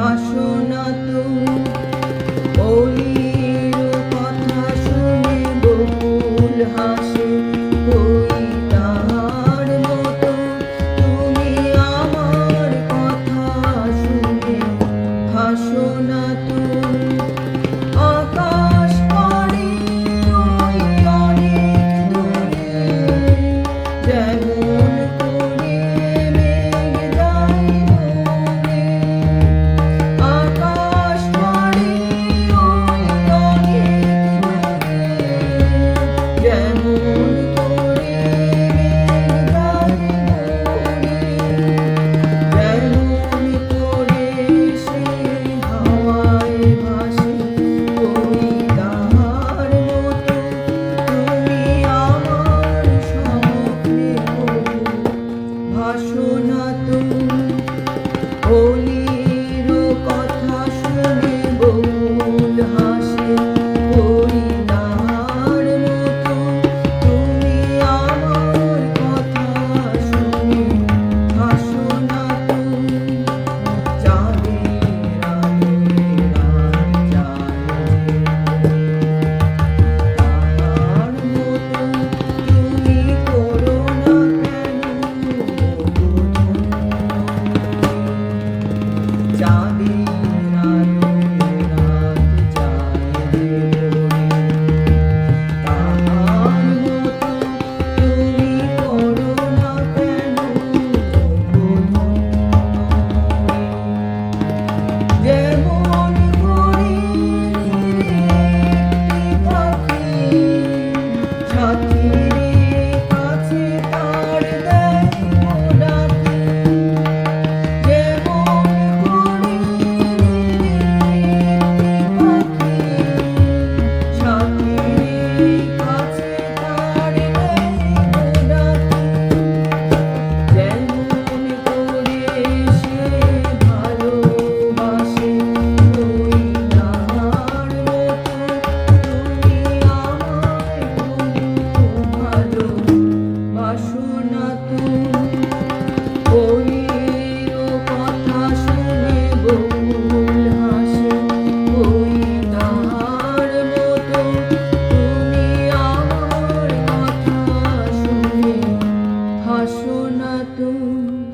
হাসো না তুমি ওলির কথা শুনে বকুল হাসে কই তাহার মতো তুমি আমার কথা শুনে হাসো না তুমি আকাশ পাড়ি ওই অনেক দূরে যেমন করে মেঘ যায় মনে আকাশ পাড়ি ওই অনেক দূরে যেমন করে মেঘ যায় মনে যেমন করে সে হাওয়ায় ভাসে কই তাহার মতো তুমি আমার স্বপ্নে ভাসো না তুমি ওলির কথা শুনে বকুল হাসে কই তাহার মতো তুমি আমার কথা শুনে হাসো না তুমি চাঁদের আলোয় রাত যায় তাহার মতো তুমি করো না কেন চাঁদের আলোয় রাত যায় তাহার মতো তুমি করো না কেন যেমন করে একটি পাখি সাথীর কাছে তার দেয় ডাকে যেমন করে একটি পাখি সাথীর কাছে তার দেয় ডাকে যেমন করে সে ভালোবাসে কই তাহার মতো তুমি আমায় ভালোবাসো না তুমি ওলির কথা শুনে বকুল হাসে কই তাহার মতো তুমি আমার কথা শুনে হাসো না তুমি।